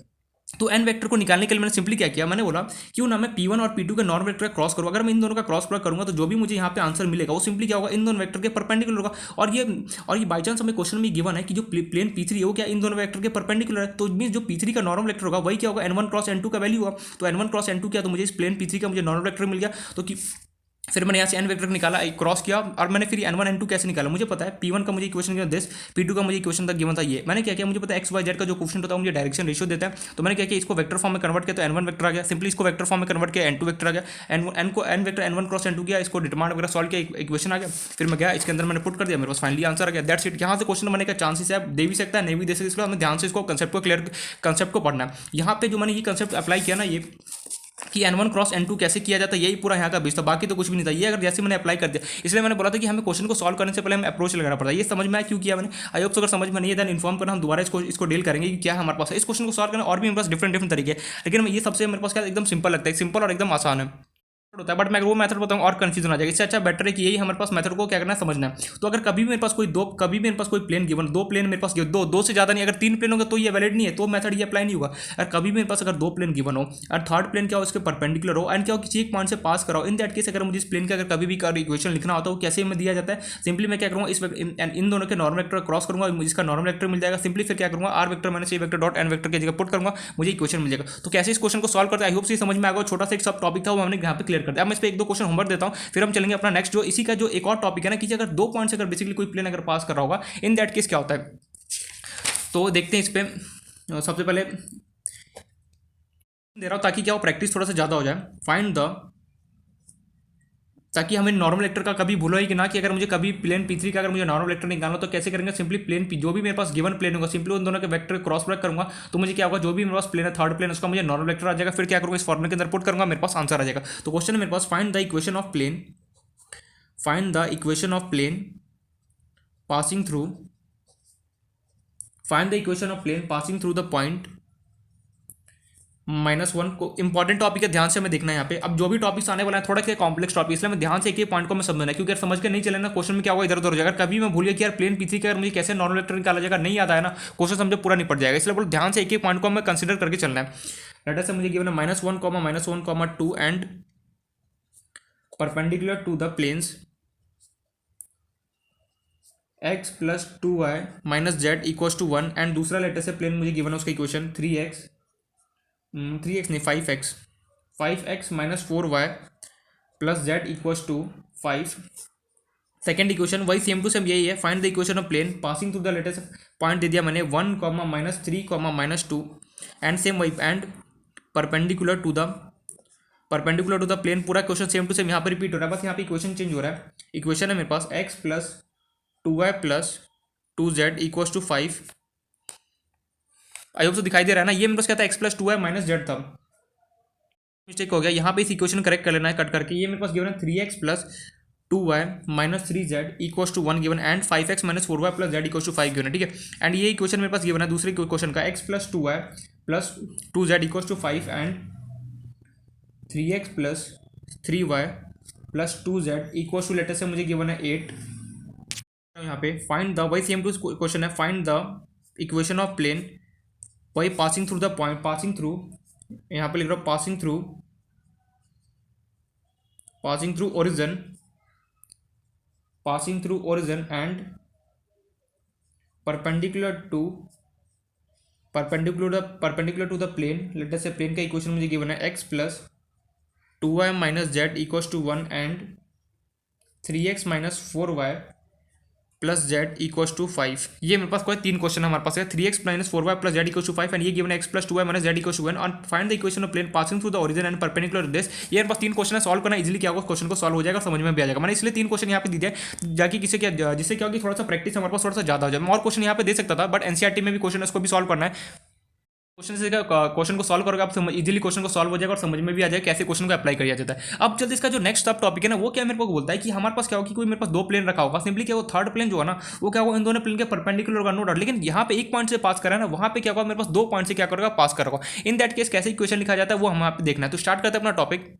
तो एन वेक्टर को निकालने के लिए मैंने सिंपली क्या किया, मैंने बोला क्यों ना मैं P1 और P2 के नॉर्मल वेक्टर का क्रॉस करूँ, अगर मैं इन दोनों का क्रॉस प्रोडक्ट करूंगा तो जो भी मुझे यहाँ पे आंसर मिलेगा वो सिंपली क्या होगा, इन दोनों वेक्टर के परपेंडिकुलर होगा। और ये बाई चांस हमें क्वेश्चन में गिवन है कि जो प्लेन P3 है वो क्या इन दोनों वेक्टर के परपेंडिकुलर है, तो मीन जो P3 का नॉर्मल वेक्टर होगा वही क्या होगा, N1 क्रॉस N2 का वैल्यू होगा, तो N1 क्रॉस N2 क्या, तो मुझे इस प्लेन P3 का मुझे नॉर्मल वेक्टर मिल गया, तो फिर मैंने यहाँ से एन वेक्टर निकाला, क्रॉस किया, और मैंने फिर N1 N2 कैसे निकाला, मुझे पता है P1 का मुझे इक्वेशन गिवन दिस, P2 का मुझे इक्वेशन तक गिवन था ये, मैंने क्या किया, मुझे पता है XYZ का जो क्वेश्चन होता है मुझे डायरेक्शन रेशियो देता है, तो मैंने क्या किया, इसको वेक्टर फॉर्म में कन्वर्ट किया, तो N1 वेक्टर आ गया, सिंपली इसको वेक्टर फॉर्म में कन्वर्ट किया, N2 वेक्टर आ गया, N vector N1 cross N2 किया, इसको डिटरमाइंड वगैरह सॉल्व किया, इक्वेशन आ गया, फिर मैं गया इसके अंदर मैंने पुट कर दिया, मेरे पास फाइनली आंसर आ गया, दैट्स इट। यहाँ से क्वेश्चन बनने का चांसेस है, दे भी सकता है नहीं भी दे सकता, इसलिए हमें ध्यान से इसको कंसेप्ट को पढ़ना है। यहाँ पे जो मैंने ये कंसेप्ट अप्लाई किया ना, ये कि N1 क्रॉस N2 कैसे किया जाता है, यही पूरा यहाँ का बेस था, बाकी तो कुछ भी नहीं था। ये अगर जैसे मैंने अप्लाई कर दिया, इसलिए मैंने बोला था कि हमें क्वेश्चन को सॉल्व करने से पहले हमें अप्रोच लगाना पड़ता है। ये समझ में आया क्यों किया मैंने, आई होप अगर समझ में नहीं है देन इन्फॉर्म करना, हम दोबारा इसको डील करेंगे कि क्या हमारे पास है। इस क्वेश्चन को सॉल्व करना और भी मेरे पास डिफरेंट तरीके हैं, लेकिन ये सबसे मेरे पास क्या एकदम सिंपल लगता है, सिंपल और एकदम आसान है होता है, बट मैं वो मेथड बताऊँ और कंफ्यूजन आ जाएगा। इससे अच्छा बेटर है कि यही हमारे पास मेथड को क्या करना है, समझना है। तो अगर कभी भी मेरे पास कोई प्लेन गिवन, दो प्लेन मेरे पास दो से ज़्यादा नहीं, अगर 3 प्लेन होगा तो ये वैलिड नहीं है, तो मेथड ये अप्लाई नहीं होगा। अगर कभी भी मेरे पास अगर 2 प्लेन गिवन हो और थर्ड प्लेन क्या हो इसके परपेंडिकुलर हो एंड क्या हो किसी एक पॉइंट से पास कराओ, इन दैट केस अगर मुझे इस प्लेन का अगर कभी भी इक्वेशन लिखना होता है वो कैसे में दिया जाता है, सिंपली मैं क्या करूँगा, इन दोनों के नॉर्मल वेक्टर क्रॉस करूँगा, इसका नॉर्मल वेक्टर मिल जाएगा, सिंपली फिर क्या करूँगा, r vector minus a vector dot n vector की जगह पुट करूँगा, मुझे इक्वेशन मिल जाएगा। तो कैसे इस क्वेश्चन को सॉल्व करते हैं, आई होप से समझ में आएगा। छोटा सा एक सब टॉपिक था वो हमने यहाँ पे क्लियर कर दिया। अब मैं इस पर 1-2 क्वेश्चन होमवर्क देता हूँ, फिर हम चलेंगे अपना नेक्स्ट जो इसी का जो एक और टॉपिक है ना, कि अगर 2 पॉइंट से अगर बेसिकली कोई प्लेन अगर पास कर रहा होगा, इन दैट केस क्या होता है। तो देखते हैं इस पे सबसे पहले दे रहा हूँ ताकि क्या हो, प्रैक्टिस थोड़ा सा ज़्यादा हो जाए। फाइंड द, ताकि हमें नॉर्मल वेक्टर का कभी भूलो ही कि ना, कि अगर मुझे कभी प्लेन P3 का अगर मुझे नॉर्मल वेक्टर निकालना तो कैसे करेंगे, सिंपली प्लेन P जो भी मेरे पास गिवन प्लेन होगा सिंपली उन दोनों के वेक्टर क्रॉस प्रोडक्ट करूंगा, तो मुझे क्या होगा, जो भी मेरे पास प्लेन है थर्ड प्लेन उसका मुझे नॉर्मल वेक्टर आ जाएगा। फिर क्या करूंगा, इस फॉर्मूले के अंदर पुट करूंगा, मेरे पास आंसर आ जाएगा। तो क्वेश्चन है मेरे पास, find the equation of plane, find the equation of plane passing through, find the equation of plane passing through the point -1 को। इंपॉर्टेंट टॉपिक है, ध्यान से हमें देखना है यहाँ पे। अब जो भी टॉपिक्स आने वाला है थोड़ा क्या कॉम्प्लेक्स टॉपिक, इसलिए मैं ध्यान से एक ही पॉइंट को मैं समझना है, क्योंकि अगर समझ के नहीं चले ना क्वेश्चन में क्या होगा, इधर उधर हो जाएगा। कभी मैं भूल गया कि यार प्लेन P3 का मुझे कैसे नॉर्मल वेक्टर निकाला जाएगा, नहीं याद आया ना, क्वेश्चन समझे पूरा नहीं पड़ जाएगा। इसलिए बोलो ध्यान से एक ही पॉइंट को हमें कंसिडर करके चलना है। लेटर से मुझे गिवन है -1, -1, 2 and perpendicular to the planes x + 2y - z = 1, and दूसरा लेटर से प्लेन मुझे गिवन है उसका इक्वेशन 3x नहीं 5x - 4y + z = 5। Second equation वही सेम टू सेम यही है, find the equation of plane passing through the latest point दे दिया मैंने 1, -3, -2 एंड सेम वही, and perpendicular to the plane. पूरा क्वेश्चन सेम टू सेम यहाँ पर रिपीट हो रहा है, बस यहाँ पे इक्वेशन चेंज हो रहा है। इक्वेशन है मेरे पास x + 2y + 2z = 5। I hope तो दिखाई दे रहा है ना, ये मेरे पास क्या था, x + 2y - z था, मिस्टेक हो गया यहाँ पे। इस इक्वेशन करेक्ट कर लेना है कट करके। ये मेरे पास गिवन है 3x + 2y - 3z = 1 given, and 5x - 4y + z = 5 given है, ठीक है। एंड ये इक्वेशन मेरे पास गिवन है दूसरे क्वेश्चन का, x + 2y + 2z = 5 and 3x + 3y + 2z = letter से मुझे गिवन है 8। यहाँ पे फाइंड द, वही सेम टू क्वेश्चन है, find the equation of plane, वही passing through the point, passing through, यहाँ पे लिख रहा हूँ passing through origin and perpendicular to the plane. Let us से प्लेन का इक्वेशन मुझे गिवन है x + 2y - z = 1 and 3x - 4y + z = 5। ये मेरे पास कोई तीन क्वेश्चन हमारे पास है, 3x - 4y + z = 5 एंड ये गिवन x + 2y - z = 1 और find the equation of plane passing through the origin and perpendicular to this. ये मेरे पास तीन क्वेश्चन है, सॉल्व करना इजीली क्या होगा, क्वेश्चन को सॉल्व हो जाएगा, समझ में भी आ जाएगा। मैंने इसलिए तीन क्वेश्चन यहाँ पे दिए जाकि किसी क्या, जिससे क्या होगी, थोड़ा सा प्रैक्टिस हमारे पास थोड़ा सा ज्यादा हो जाए। मैं और क्वेश्चन यहाँ पे दे सकता था, बट एनसीईआरटी में भी क्वेश्चन है, उसको भी सॉल्व करना है। क्वेश्चन से क्वेश्चन को सॉल्व करोगे आप इजीली क्वेश्चन को सॉल्व हो जाएगा और समझ में भी आ जाएगा कैसे क्वेश्चन को अप्लाई किया जाता है। अब जल्दी इसका जो नेक्स्ट सब टॉपिक है ना, वो क्या मेरे को बोलता है कि हमारे पास क्या होगा कि कोई मेरे पास दो प्लेन रखा होगा, सिंपली क्या वो थर्ड प्लेन जो है ना वो क्या होगा, इन दोनों प्लेन के परपेंडिकुलर होगा, नो डाउट। लेकिन यहाँ पे एक पॉइंट से पास करा है ना, वहाँ पे क्या होगा, मेरे पास 2 पॉइंट से क्या करेगा, पास करेगा। इन दैट केस कैसे इक्वेशन लिखा जाता है वो हम यहाँ पे देखना है। तो स्टार्ट करते हैं अपना टॉपिक।